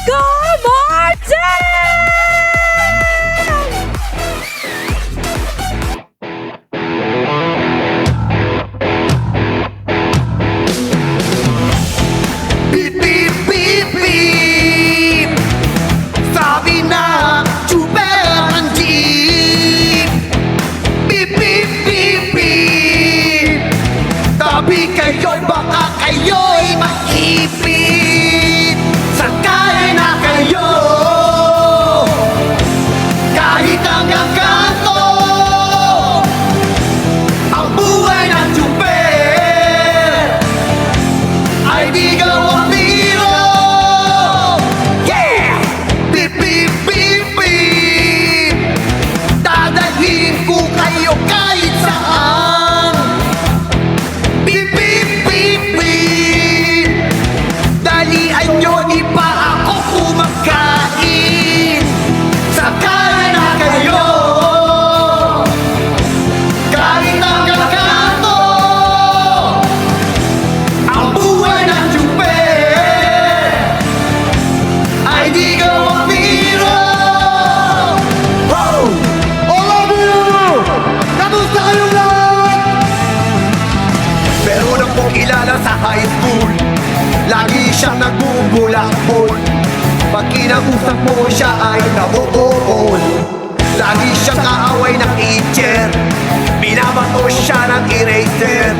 Isko Martin! Beep, beep, beep, beep. Sabi na, super ang jeep. Beep, beep, beep, beep. Tabi kayo'y baka kayo'y maipit. Sakay na kayo kahit hanggang kanto. Ang buhay ng super ay di gawang biro. Yeah! Beep, beep, beep, beep. Dadalhin ko kayo kahit saan. Beep, beep, beep, beep. Dalian nyo, di pa ako kumakain. Sakay na kayo kahit hanggang kanto. Ang buhay ng super ay di gawang biro. Wow! All of you! Kamusta kayong lahat? Meron akong kilala sa high school. Lagi siyang nagbubulakbol. Pag kinausap mo siya ay nabubuol. Lagi siyang kaaway ng teacher. Binabato siya ng eraser.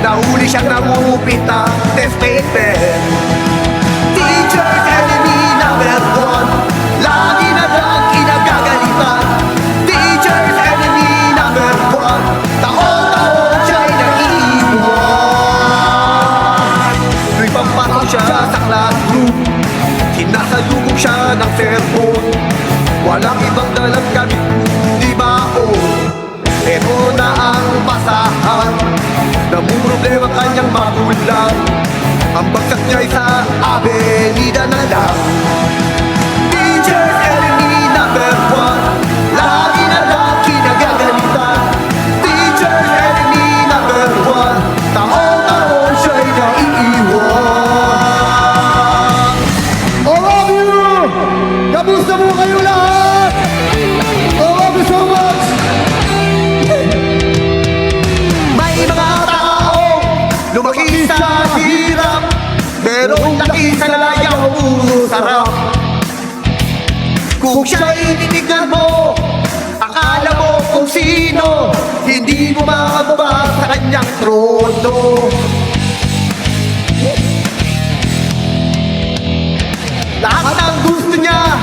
Nahuli siyang nangungupit ng test paper. Teacher's enemy number one. Lagi na lang kinagagalitan. Teacher's enemy number one. Taon-taon siya'y naiiwan. Tuwing pampasok siya sa classroom, sinasalubong siya ng cellphone. Walang ibang dalang gamit kundi baon. Ito na ang pasahan. Namumroblema kanyang magulang. Ang bagsak niya'y sa avenida na lang. Teacher's enemy number one. Lagi na lang kinagagalitan. Teacher's enemy number one. Taon-taon siya'y naiiwan. All of you! Kamusta mo kayo lahat? All of you so much! May mga tao lumaki sa hirap, merong laki sa layaw, puro sarap. Kung siya'y titignan mo, akala mo kung sino, hindi mo makababa sa kanyang trono. Lahat ng gusto niya,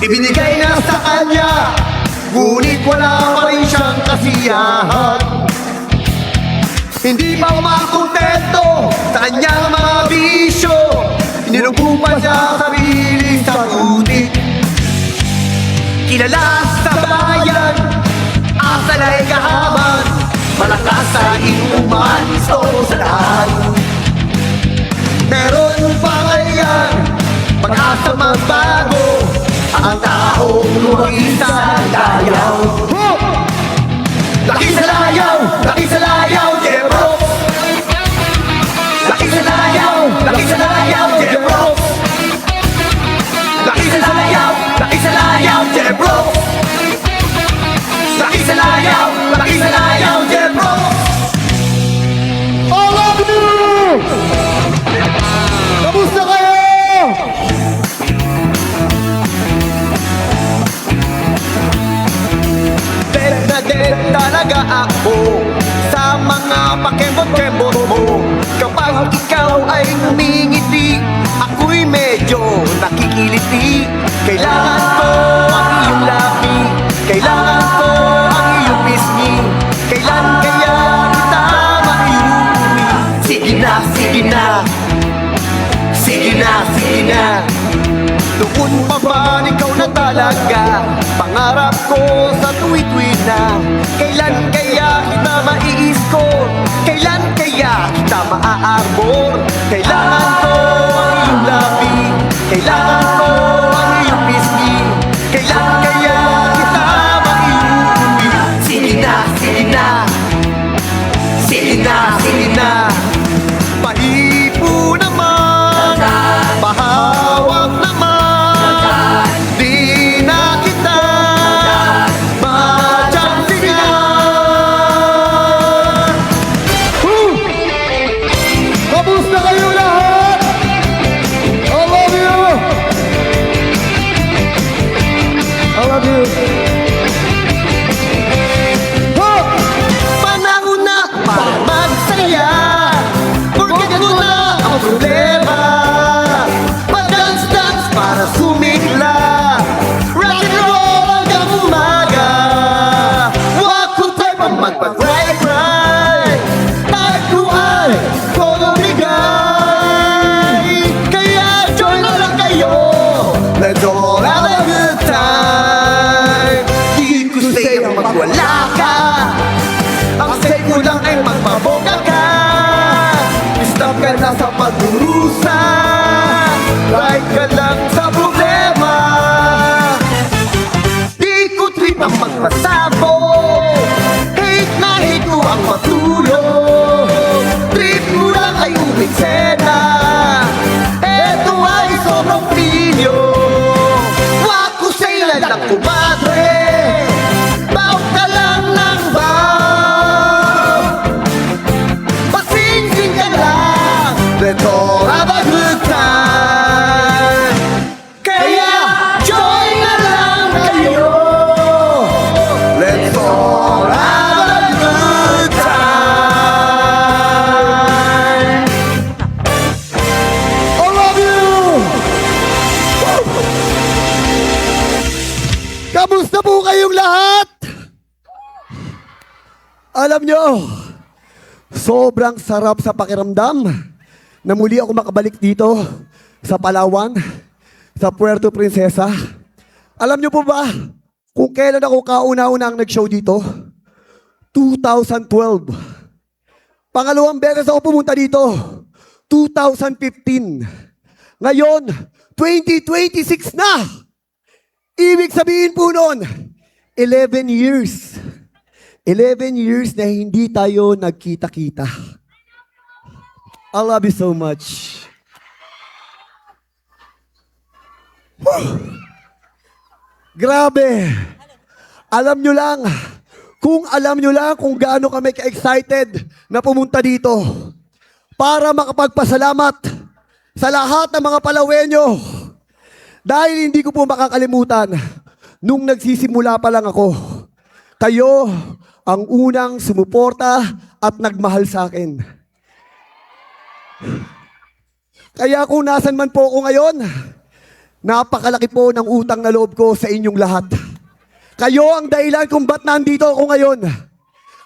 ibinigay na sa kanya, ngunit wala pa rin siyang kasiyahan. Hindi pa umakontento sa kanyang mga bisyo, inilunggo pa siya sarili sa butik. Kilala sa bayan, asal ay kahaman, malakas sa inuman, gusto sa lahat. Meron pa ngayon, pag-asa magbago, ang taong lumaki sa layaw. Laki sa layaw, laki sa layaw, yeah bro. Laki sa layaw, yeah bro. Laki sa layaw, yeah bro. Laki sa layaw, yeah bro. All of you! Kamusta kayo? Dead na dead talaga ako sa mga pakembot-kembot mo. Kapag ikaw ay ngumingiti, ako'y medyo nakikiliti. Kailangan ko ang iyong labi, kailangan ko ang iyong pisngi. Kailan kaya kita maiuwi? Sige na, sige na, sige na, sige na. Noon pa ba ikaw na talaga? Pangarap ko sa tuwi-tuwi na. Kailan kaya kita mai-score? Kailan kaya kita maa-arbor? Kailangan ko ang iyong labi, kailangan ko ang iyong pisngi. Kailan kaya kita maiuwi? Sige na, sige na, sige na, sige na. Pahipo naman, pahawak naman. Let's all have a good time. Di ko sa'yo magwala ka. Ang say ko lang ay magpaboga ka. Stop ka na sa pagdurusa. Like ka lang sa problema. Di ko trip ang magpasabog. Hate na hate ko ang matulog. Trip ko lang ay umiksena. Eto ay sobrang pilyo. Wag ko sa'yo lang kumadre. Baw ka lang ng baw. Pasing-sing ka lang. Let's all have a good time. Kaya join na lang kayo. Let's all have a good time. I love you! Kamusta po kayong lahat? Alam nyo, sobrang sarap sa pakiramdam na muli ako makabalik dito sa Palawan, sa Puerto Princesa. Alam nyo po ba kung kailan ako kauna-unang nag-show dito? 2012. Pangalawang beses ako pumunta dito, 2015. Ngayon, 2026 na! Ibig sabihin po nun, 11 years. 11 years na hindi tayo nagkita-kita. I love you so much. Whew. Grabe. Alam nyo lang kung gaano kami ka-excited na pumunta dito para makapagpasalamat sa lahat ng mga Palawenyo. Dahil hindi ko po makakalimutan, nung nagsisimula pa lang ako, kayo ang unang sumuporta at nagmahal sa akin. Kaya kung nasan man po ako ngayon, napakalaki po ng utang na loob ko sa inyong lahat. Kayo ang dahilan kung ba't nandito ako ngayon.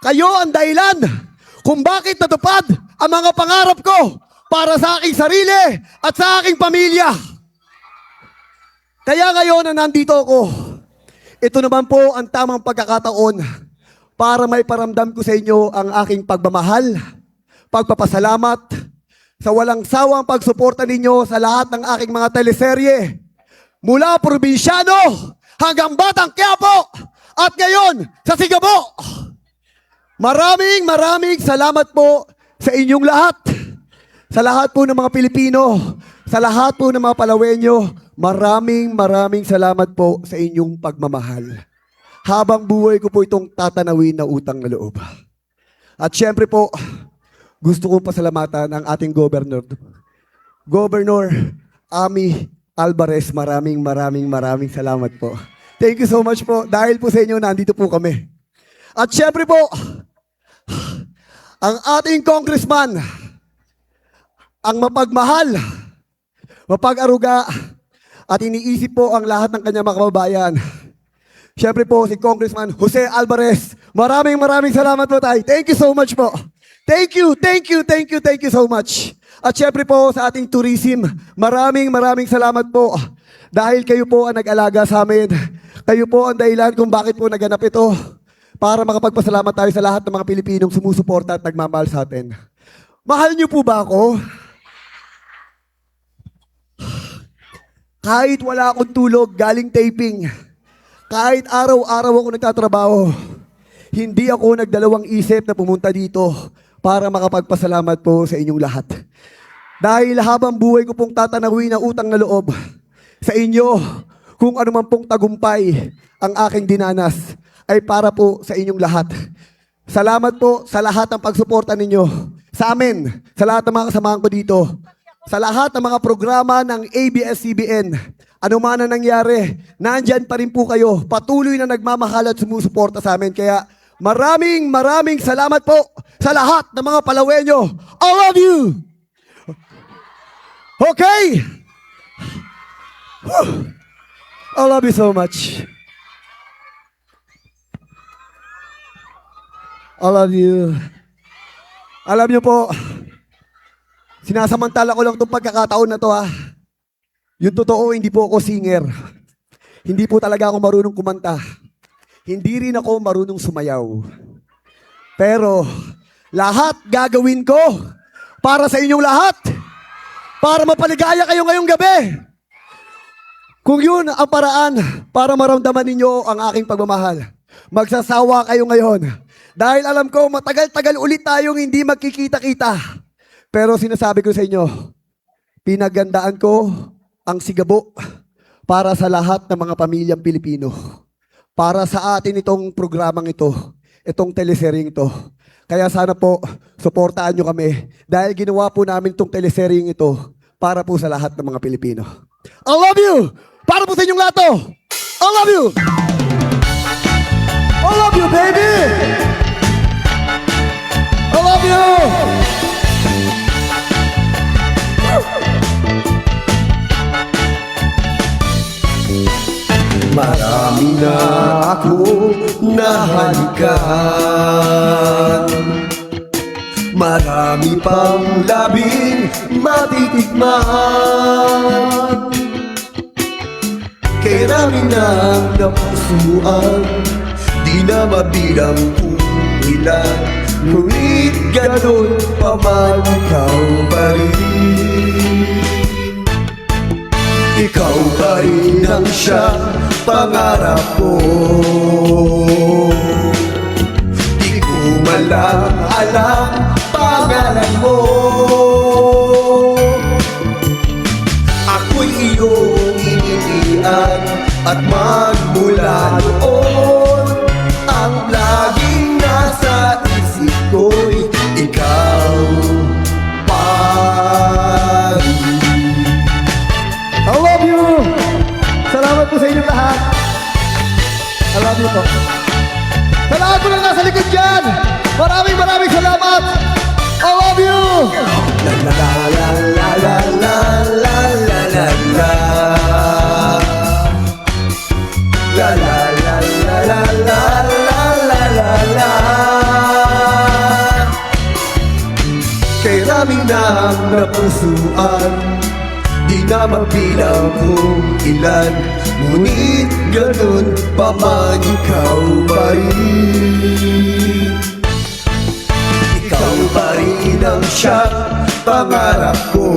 Kayo ang dahilan kung bakit natupad ang mga pangarap ko para sa aking sarili at sa aking pamilya. Kaya ngayon na nandito ako, ito naman po ang tamang pagkakataon para may paramdam ko sa inyo ang aking pagmamahal, pagpapasalamat, sa walang sawang pagsuporta ninyo sa lahat ng aking mga teleserye. Mula probinsyano hanggang Batang Quiapo at ngayon sa Sigabo. Maraming salamat po sa inyong lahat. Sa lahat po ng mga Pilipino, sa lahat po ng mga Palawenyo, maraming salamat po sa inyong pagmamahal. Habang buhay ko po itong tatanawin na utang na loob. At syempre po, gusto ko pasalamatan ang ating Governor Ami Alvarez. Maraming salamat po. Thank you so much po. Dahil po sa inyo, nandito po kami. At syempre po, ang ating congressman, ang mapagmahal, mapag-aruga, at iniisip po ang lahat ng kanyang mga kababayan. Syempre po, si Congressman Jose Alvarez. Maraming salamat po tayo. Thank you so much po. Thank you so much. At syempre po sa ating tourism, maraming salamat po. Dahil kayo po ang nag-alaga sa amin. Kayo po ang dahilan kung bakit po naganap ito. Para makapagpasalamat tayo sa lahat ng mga Pilipinong sumusuporta at nagmamahal sa atin. Mahal niyo po ba ako? Kahit wala akong tulog galing taping, kahit araw-araw ako nagtatrabaho, hindi ako nagdalawang isip na pumunta dito para makapagpasalamat po sa inyong lahat. Dahil habang buhay ko pong tatanawin na utang na loob sa inyo, kung ano man pong tagumpay ang aking dinanas, ay para po sa inyong lahat. Salamat po sa lahat ng pagsuporta ninyo sa amin, sa lahat ng mga kasamahan ko dito, sa lahat ng mga programa ng ABS-CBN. Ano man ang nangyari, nandyan pa rin po kayo. Patuloy na nagmamahal at sumusuporta sa amin. Kaya maraming salamat po sa lahat ng mga Palawenyo. I love you! Okay? Whew. I love you so much. I love you. Alam niyo po, sinasamantala ko lang itong pagkakataon na to ha. Yung totoo, hindi po ako singer. Hindi po talaga ako marunong kumanta. Hindi rin ako marunong sumayaw. Pero, lahat gagawin ko para sa inyong lahat. Para mapaligaya kayo ngayong gabi. Kung yun ang paraan para maramdaman ninyo ang aking pagmamahal, magsasawa kayo ngayon. Dahil alam ko, matagal-tagal ulit tayong hindi magkikita-kita. Pero sinasabi ko sa inyo, pinagandaan ko ang sigabo para sa lahat ng mga pamilyang Pilipino. Para sa atin itong programang ito, itong teleseryeng ito. Kaya sana po, suportahan nyo kami dahil ginawa po namin itong teleseryeng ito para po sa lahat ng mga Pilipino. I love you! Para po sa inyong lahat to! I love you! I love you, baby! I love you! Marami na ako nahalikan, marami pang labing matitikman. Kay rami ng napusuan, di na mabilang kung ilan. Ngunit ganun pa man ikaw pa rin. Ikaw pa rin ang siyang pangarap ko. Di ko man lang alam pangalan mo. Ako'y iyong ininian at magmula noon ang laging nasa isip ko'y ikaw pa rin. I love you! Salamat po sa inyong lahat. I love you po. Sa lahat po na nasa likod dyan, maraming salamat. I love you! La la la la la la la la la la. La la la la la la la la la la. Kay rami ng napusuan, di na mabilang kung ilan. Ngunit ganun pa man ikaw pa rin. Ikaw pa rin ang siyang pangarap ko.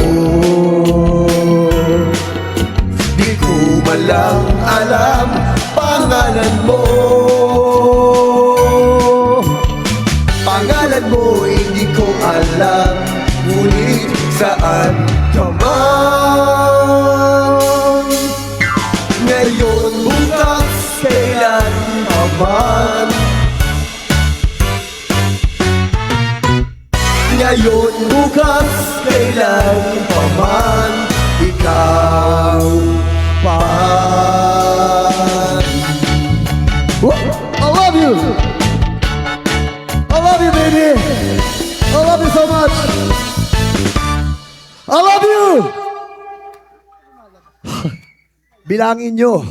Di ko man lang alam pangalan mo. Pangalan mo hindi ko alam, ngunit saan ka man. Ngayon, bukas, kailan pa man. Ngayon, bukas, kailan pa man. Ikaw pa rin. I love you! I love you, baby! I love you so much! I love you! Bilangin nyo.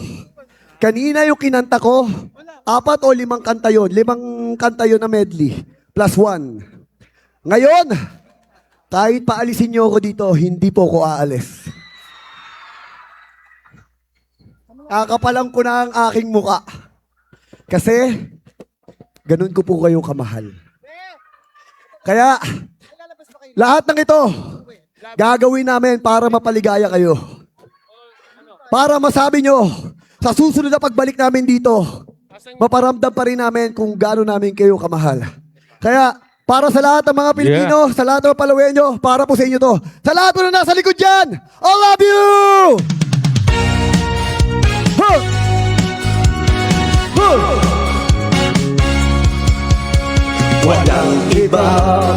Kanina yung kinanta ko, 4 o 5 kanta yun. 5 kanta yun na medley. Plus 1. Ngayon, kahit paalisin nyo ako dito, hindi po ako aalis. Kakapalang ko na ang aking muka. Kasi, ganun ko po kayong kamahal. Kaya, lahat ng ito, gagawin namin para mapaligaya kayo. Para masabi nyo, sa susunod na pagbalik namin dito, maparamdam pa rin namin kung gaano namin kayo kamahal. Kaya, para sa lahat ng mga Pilipino, sa lahat ng Palawenyo, para po sa inyo to. Sa lahat po na nasa likod dyan, I love you! Huh! Huh! Walang iba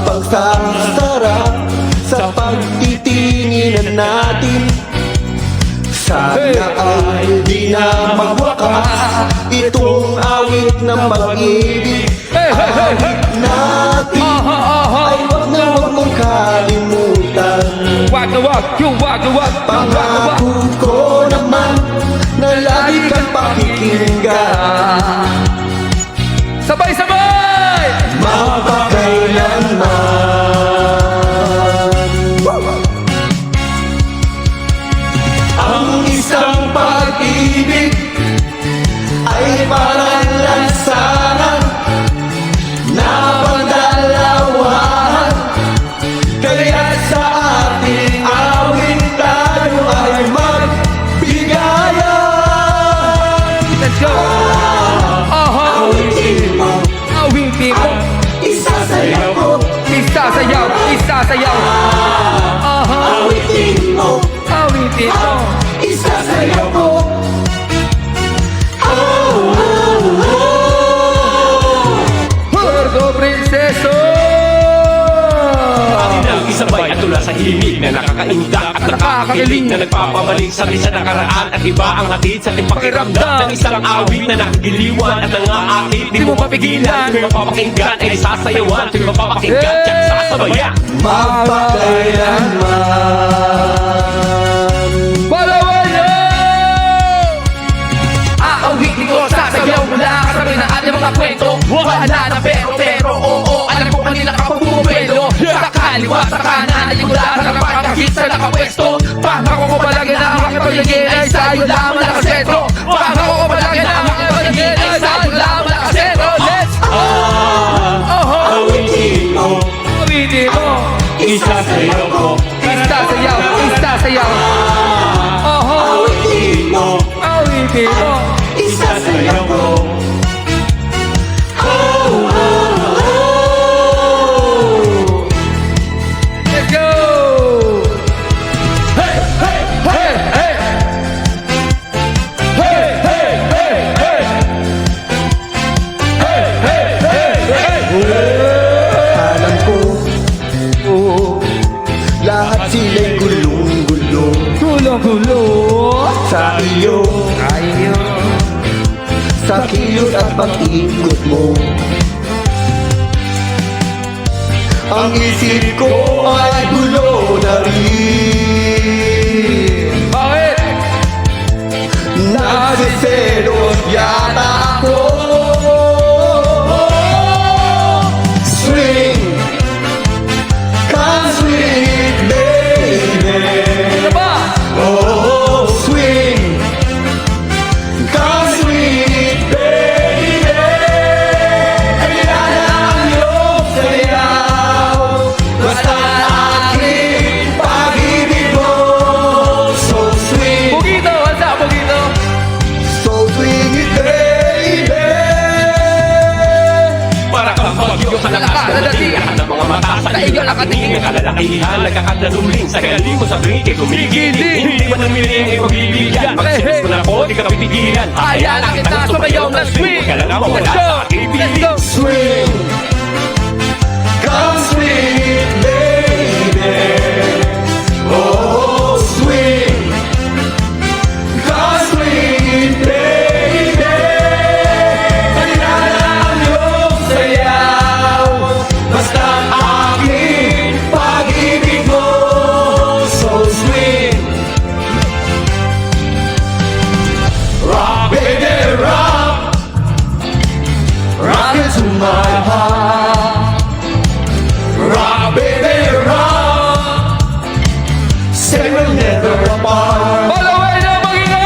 pang sasarap sa pagtitinginan natin. Sana ay di na magwakas itong awit ng pag-ibig. Awit natin ay wag na wag mong kalimutan. Wag na wag, yung wag na wag, Pangako ko naman na lagi kang pakikinggan. Sabay-sabay! Mapakailanman ang isasayaw. Awitin mo, Awitin mo. isasayaw ko. Puerto Prinseso. Ating isabay at tula sa himig na nakakaindak at nakakakilig na nagpapabalik sa atin sa nakaraan at iba ang hatid sa ating pakiramdam ng isang awit na nakagiliwan at nangaakit. Di mo mapigilan, tuwing mapapakinggan ay sasayawan, tuwing mapapakinggan at sasabayan. Magpakailanman. Palawayo! Aawitin ko, sasayaw mula kasabay na ating mga kwento. Wala na pero, oo, alam ko kanina kapag bumubelo. Sa kaliwa, sa kanan, ay mula sa napakakit sa nakapwesto. Pangako ko palagi na ang aking paligid ay sa'yo lamang nakasetro. Pangako ko palagi na ang aking paligid ay sa'yo lamang nakasetro. Let's go! Awitin mo, Awitin mo, isasayaw ko. isasayaw, isasayaw. Awitin mo, Awitin mo. isasayaw ko. Let's go! Hey, hey, hey, hey! Hey, hey, hey, hey! Hey, hey, hey, hey! Alam ko, lahat sila'y gulong-gulo Gulo-gulo! sa iyo, Ayo! sa kilos at pag-ikot mo. Ang isip ko ay gulo na rin. Bakit? Nagsiselos yata ako. Swing, come swing, baby. Ano ba? Oh, swing, come swing, baby. Kailangan ang iyong sayaw. Basta aking pag-ibig mo. So sweet, Pugito! What's up, Pugito? so swing it, baby. Para kang bagyo sa lakas ng dating ng mga mata sa iyo nakatingin ang kalalakihan nagkakadaluling sa galing mo sa tuwing ikay gumigiling hindi man umiling ay pagbibigyan mag-sex mo na ako di ka pipigilan Hayaan na kita sumayaw na swing! Huwag ka lang mawala Let's go! sa aking Let's piling go! Swing, come swing, baby. Oh, swing, come swing, baby. Kailangan ang iyong sayaw. Basta aking pag-ibig mo. So swing, rock, baby, rock. Rock into my heart. Rock, baby, rock. Say we'll never apart. Palaway na mag-ingay!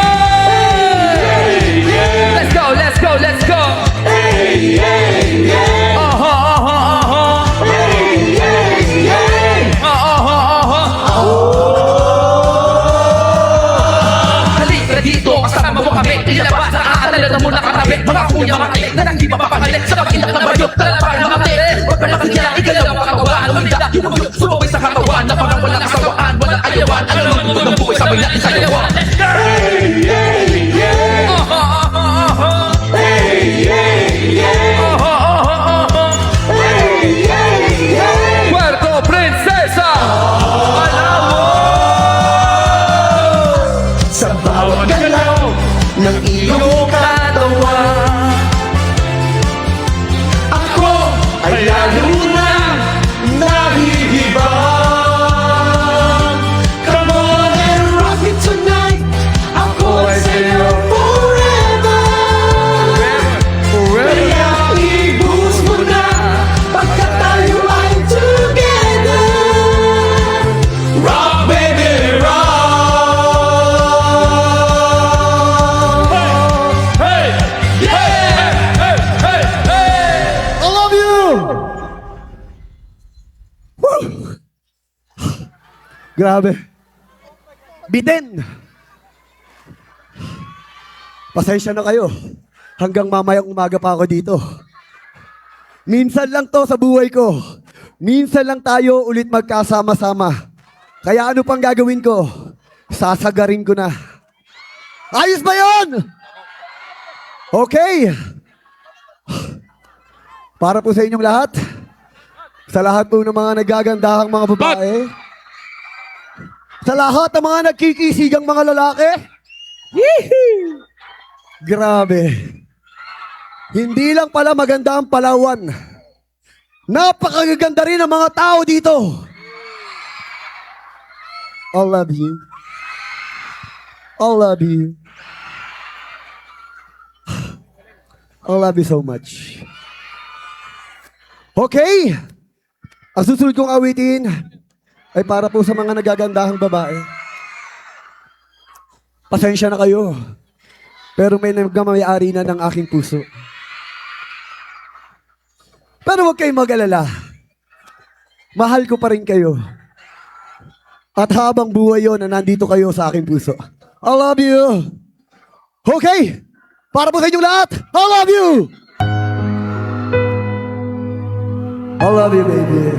Let's go, let's go, let's go! Hey, hey, yeah. Aha, aha, aha! Hey, hey, yeah. Aha, aha, aha! Halika dito, kasama mo kami. Ilabas ang aalala mo nakatabi. Mga kuya makalik na hindi mapapakalik. Sa pag-inak na bayo, talapakan mga tete. Huwag ka na kanya, igalaw ang katawan. Lumida, hinugyo, sumabay sa katawan. Na parang walang kasawaan, walang ayawan. Alam mo, tunog ng buhay, sabay natin sa yawan. Hey, hey, yeah. Aha, aha, aha! Hey, hey, yeah. Aha, aha, aha! Hey, hey, yeah. Puerto Princesa! Sa bawat galaw ng iyong katawan, ako ay lalo na nahihibang. Come on and rock it tonight. Ako ay sa'yo forever. Kaya i-boost mo na pagkat tayo ay together. Rock, baby, rock. Hey! Hey! Hey! Hey! Hey! I love you! Woo! Grabe. Biden! Pasensya na kayo. Hanggang mamayang umaga pa ako dito. Minsan lang to sa buhay ko. minsan lang tayo ulit magkasama-sama. Kaya ano pang gagawin ko? Sasagarin ko na. Ayos ba yun? Okay. Para po sa inyong lahat, sa lahat po ng mga nagagandahang mga babae, sa lahat ng mga nagkikisigang mga lalaki, yee! Grabe. Hindi lang pala maganda ang Palawan. Napakaganda rin ang mga tao dito. I love you. I love you. I love you so much. Okay. Ang susunod kong awitin ay para po sa mga nagagandahang babae. Pasensya na kayo. Pero may nagmamayari na ng aking puso. Pero huwag kayong mag-alala. Mahal ko pa rin kayo. At habang buhay yun na nandito kayo sa aking puso. I love you. Okay. Para po sa inyong lahat, I love you. I love you, baby.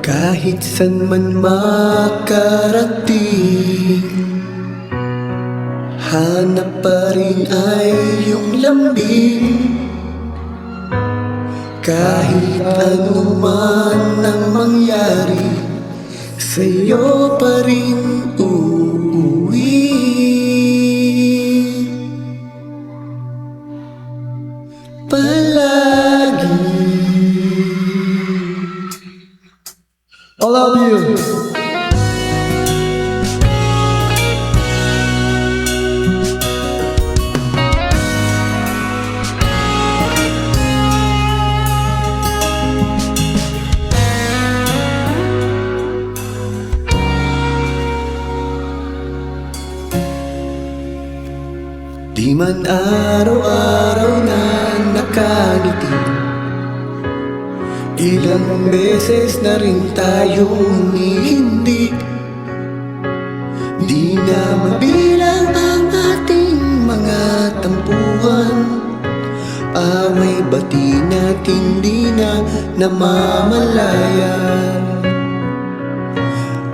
Kahit san man makarating, hanap pa rin ay iyong lambing. Kahit ano man ang mangyari, sa'yo pa rin uuwi. Palagi I love you. Di man araw-araw na nakangiti, ilang beses na rin tayong hindi. Di na mabilang ang ating mga tampuhan, away bati natin di na namamalayan.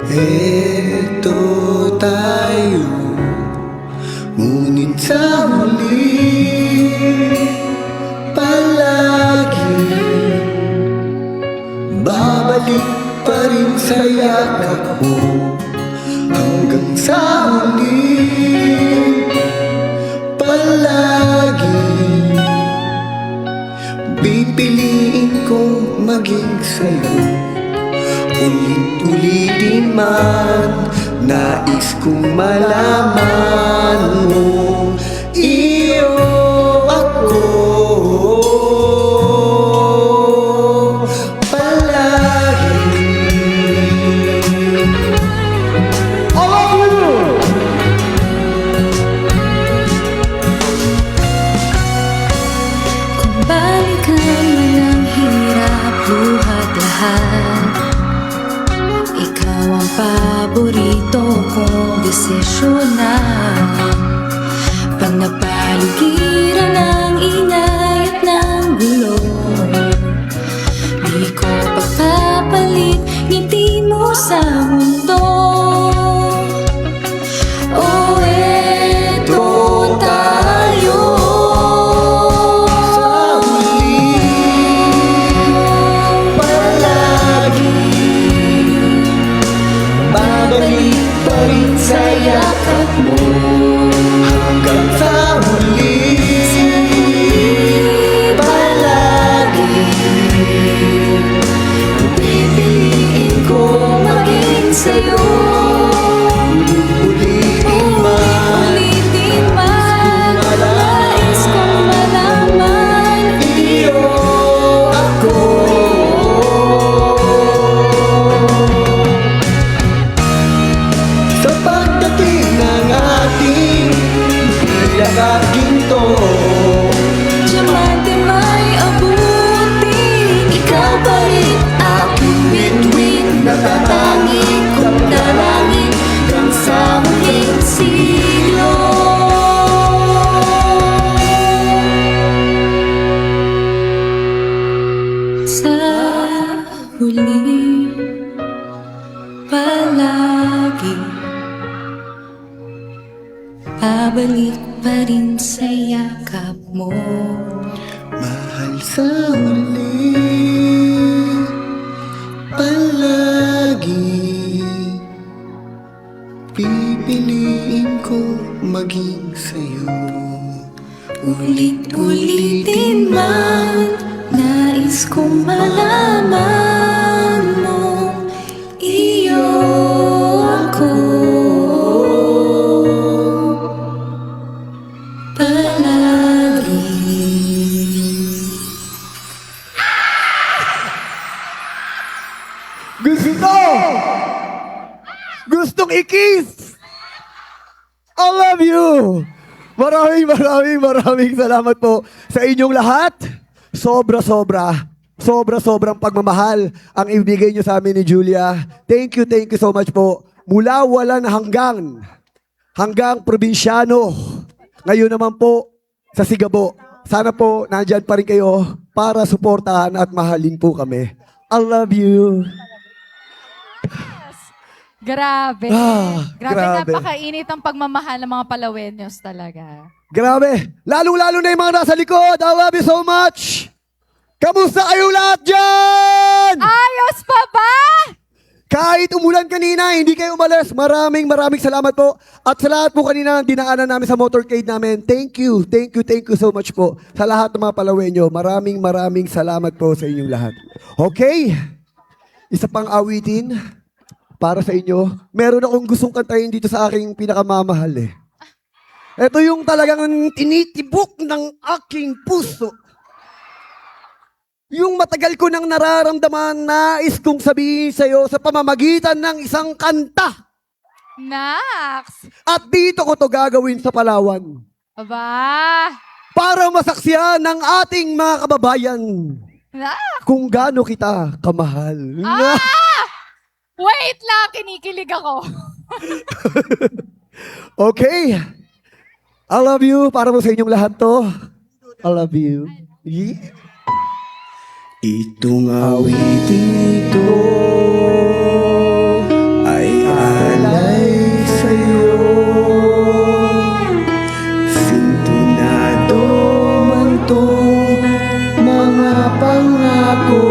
Eto tayo, ngunit sa huli palagi babalik pa rin sa yakap mo. Hanggang sa huli palagi pipiliin kong maging sa'yo. Ulit-ulitin man, nais kong malaman mo, iyo ako palagi. I love you. Kung balikan man ang hirap, buhat lahat, ikaw ang paborito kong desisyonan. Pag napaligiran ng ingay at ng gulo, di ko pagpapalit ngiti mo sa mundo. Oh, eto tayo. Sa huli palagi babalik pa rin sa yakap mo. Hanggang sa huli palagi pipiliin ko maging sa'yo. Ulitin man, Ulitin man, nais kong malaman, iyo ako. Sa pagdating ng ating pinakaginto, diamante may abutin. Ikaw pa rin aking bituin, natatanging kong dala. Sa huli palagi babalik pa rin sa yakap mo. Mahal sa huli palagi pipiliin ko maging sa'yo. Ulit-ulitin man nais kong malaman mo iyo ako palagi. Gustong i-kiss! I love you! Maraming salamat po sa inyong lahat. Sobrang pagmamahal ang ibigay nyo sa amin ni Julia. Thank you so much po. Mula walan hanggang probinsyano. Ngayon naman po sa Sigabo. Sana po nandyan pa rin kayo para suportahan at mahalin po kami. I love you. Grabe. Grabe. Napakainit ang pagmamahal ng mga Palaweños talaga. Grabe. Lalo na yung mga nasa likod. I love you so much. Kamusta kayo lahat dyan? Ayos pa ba? Kahit umulan kanina, hindi kayo umalis. Maraming salamat po. At sa lahat po kanina ng dinaanan namin sa motorcade namin, thank you so much po. Sa lahat ng mga Palaweño, maraming salamat po sa inyong lahat. Okay, isa pang awitin para sa inyo. Meron akong gustong kantahin dito sa aking pinakamamahal eh. Ito yung talagang tinitibok ng aking puso. Yung matagal ko nang nararamdaman, nais kong sabihin sa'yo sa pamamagitan ng isang kanta. Nax! At dito ko to gagawin sa Palawan. Aba! Para masaksiyan ng ating mga kababayan Nax! kung gaano kita kamahal. Ah! Wait lang, kinikilig ako. Okay. I love you. Para mo sa inyong lahat to. I love you. Yeah. Itong awitin ito ay alay sa'yo. Sintonado man tong mga pangako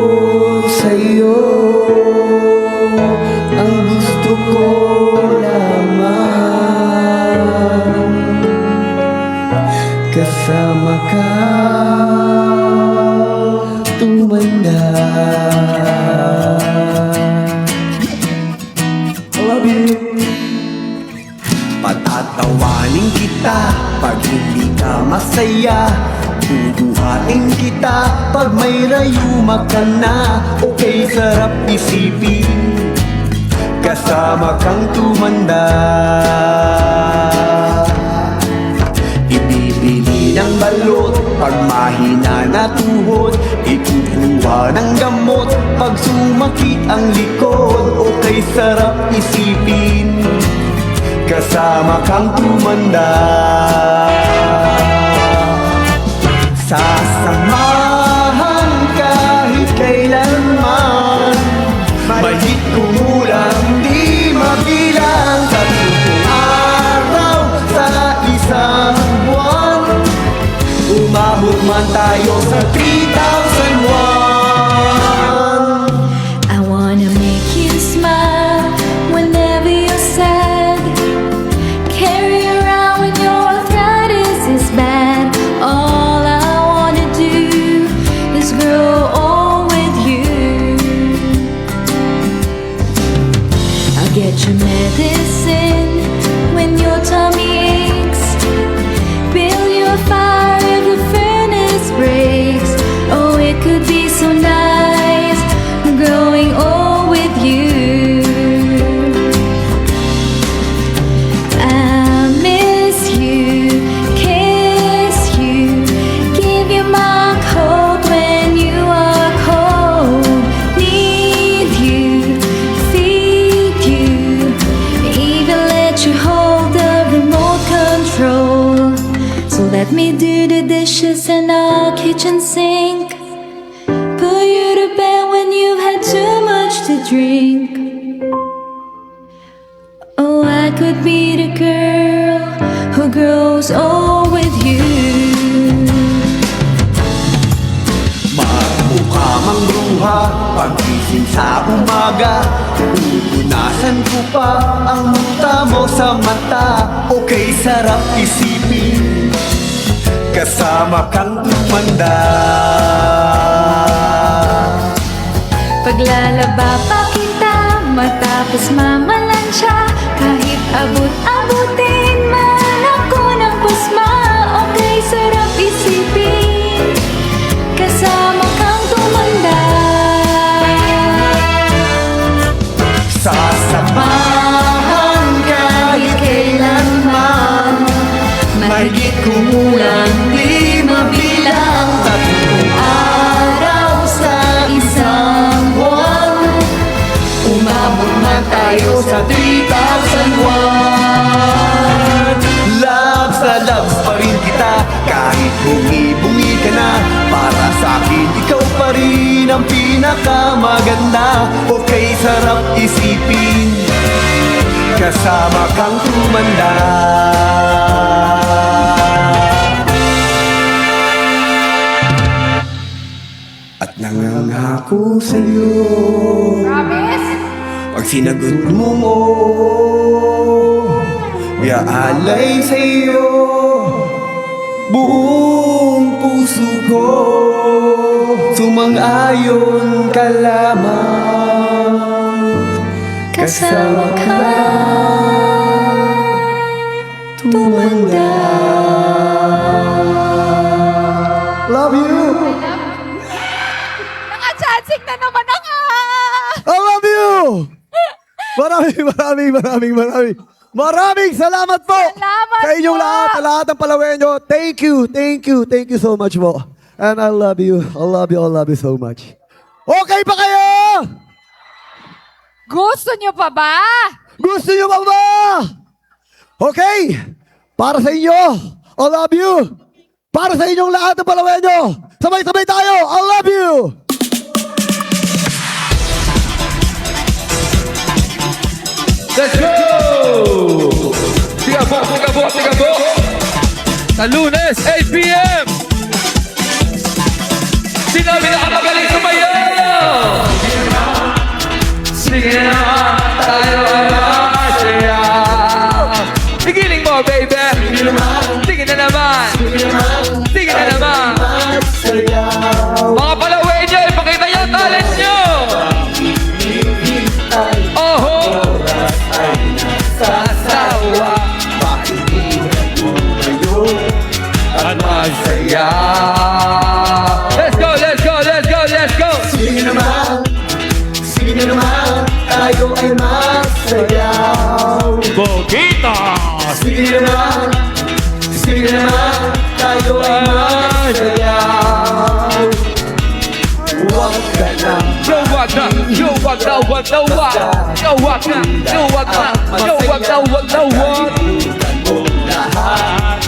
sa'yo. Ang gusto ko lamang kasama ka tumanda. I love you. Patatawanin kita pag hindi ka masaya. Bubuhatin kita pag may rayuma ka na. Okay, sarap isipin kasama kang tumanda. Ibibili ng balot pag mahina na tuhod. Ikukuha ng gamot pag sumakit ang likod. Okay, sarap isipin kasama kang tumanda. Sasamahan kahit kailanman. Mahit kumulang di mabilang. Sa 7 araw sa isang buwan. Umabot man tayo sa 3,001. I wanna make you smile whenever you're sad. Carry around when your arthritis is bad. All I wanna do is grow old with you. I'll get you medicine when your tummy aches. Build you a fire if the furnace breaks. Oh, it could be so nice growing old with you. I miss you, kiss you, give you my coat when you are cold. Need you, feed you, even let you hold the remote control. So let me do the dishes in our kitchen sink, put you to bed drink. Oh, I could be the girl who grows old with you. Magmukha mang bruha, pagising sa umaga, pupunasan ko pa ang muta mo sa mata. Okay, sarap isipin, kasama kang tumanda. Paglalaba pa kita, matapos mamalansya, kahit abot-abutin man ako ng pasma. Okay, sarap isipin, kasama kang tumanda. Sasamahan kahit kailanman, mahigit kumulang di mabilang, 3 araw sa isang buwan, umabot man tayo sa 3,001. Loves na loves pa rin kita, kahit bungi-bungi ka na. Para sa akin, ikaw pa rin ang pinakamaganda. Okay, sarap isipin, kasama kang tumanda. At nangangako sa'yo, Promise? pag sinagot mo, iaalay sa'yo buong puso ko. Sumang-ayon ka lamang, kasama ka tumanda. Love you! Naka-chancing na naman ako! I love you! Maraming salamat po Salamat sa inyong po. lahat ng Palawenyo. Thank you so much po. And I love you so much. Okay pa kayo? Gusto nyo pa ba? Gusto nyo ba ba? Okay, para sa inyo, I love you. Para sa inyong lahat ng Palawenyo, sabay-sabay tayo, I love you. Let's go! Tiga po! Sa Lunes, 8 p.m. Sino pinakamagaling sumayaw? Sige na, tayo ay masaya. Igiling mo, baby. Sige na naman. Mga Palawenyo, ipakita niyo ang talent niyo. Oho! Sasawa at masaya. Let's go! Sige na naman, tayo ay masayaw. Bogita! Sige na naman, tayo ay masayaw. Huwag ka lang lahat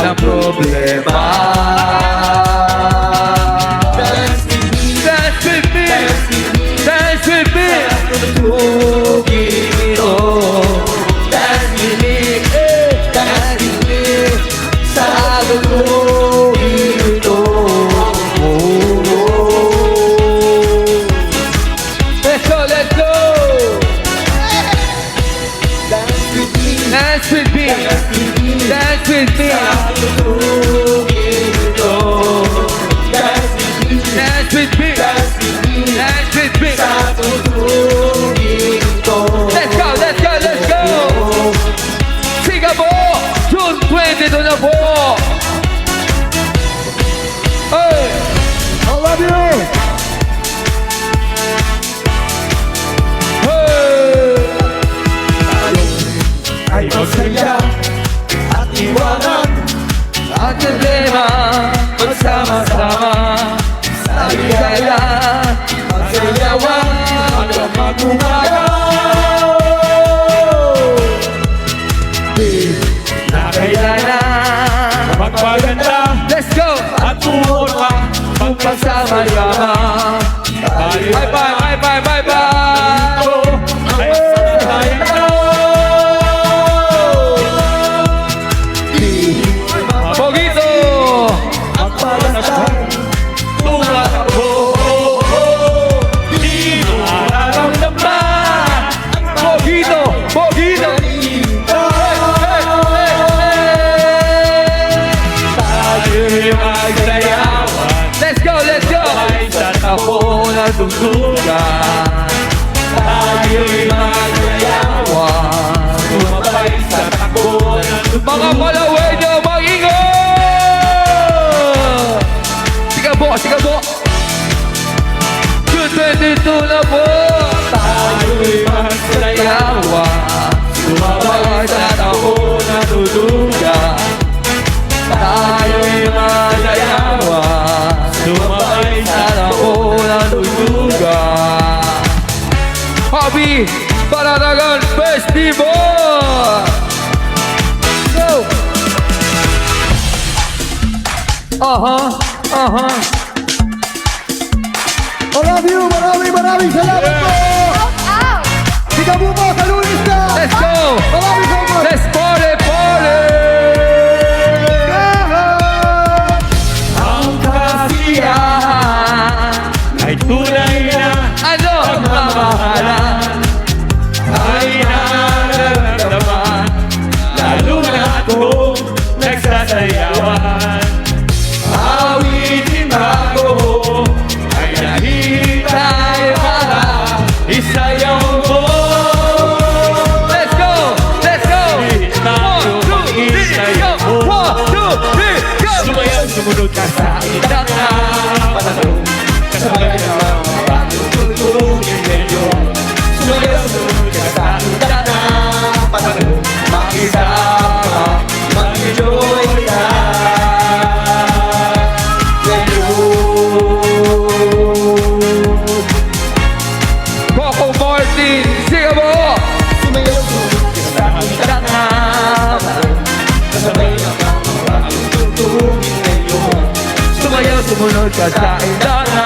ng problema. Dance with me. Tugito, dance with me, sa tugito. Let's go. Dance with me. Let's go. Siga po. June 22 na po. Hey. I love you. Hey. Ay masaya at iwanan, Ang problema, magsama-sama sa ligaya, magsayawan hanggang mag-umagaw. na kailangan Magpaganda Let's go! at umorma Pagsama-sama. Bye-bye! Tayo'y maglayawan, sumabay sa takbo ng Mga Palawenyo, mag-ingat! Sige po! 222 na po! Tayo'y maglayawan, sumabay sa takbo ng tulugan. Tayo'y maglayawan, Sumabay sa takbo ng tulugan. Happy Pananagan Festival! Go! I love you. Maraming salamat po. Out! Sigaw mo po sa Lunes na. Let's go! Maraming salamat. Let's party! ang kasiyahan ay tunay na Ano ang mamahalan? ay nararamdaman, lalo na kung nagsasayawan. Awitin bago ay nahihintay para isayaw mo. Let's go! Let's go! Tayo mag-isayaw mo. 1, 2, 3, go! Sumayaw, sumunod ka sa ilang na panahon. Kasabay ng mga bagong tutulungin ninyo. Sumayaw, sumunod ka sa ilang na panahon. Makisama, mag-enjoy ka ngayon. Coco Martin, sige mo! Sumayaw, sumunod ka sa ilang na panahon. Kasabay ng mga bagong tutulungin ninyo. Sumayaw, sumunod ka sa indana.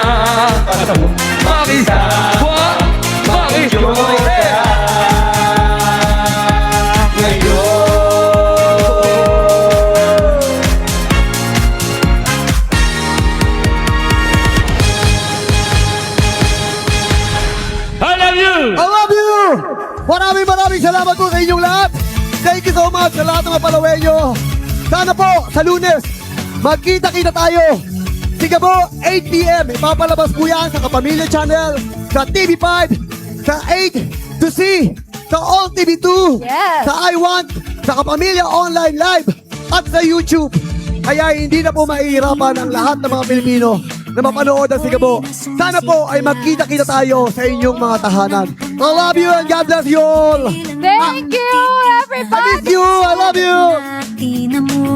Makisama, Mag-enjoy ka ngayon. I love you! I love you! Maraming salamat po sa inyong lahat. Thank you so much sa lahat ng mga Palawenyo. Sana po sa Lunes, magkita-kita tayo. Sige po, 8 p.m. Ipapalabas po yan sa Kapamilya Channel, sa TV5, sa 8 to see, sa All TV2, Yes. sa I Want, sa Kapamilya Online Live, at sa YouTube. Kaya hindi na po mahihirapan ang lahat ng mga Pilipino na mapanood ang Sigabo. Sana po ay magkita-kita tayo sa inyong mga tahanan. I love you and God bless you all. Thank you, I everybody! miss you. I love you. Di na mo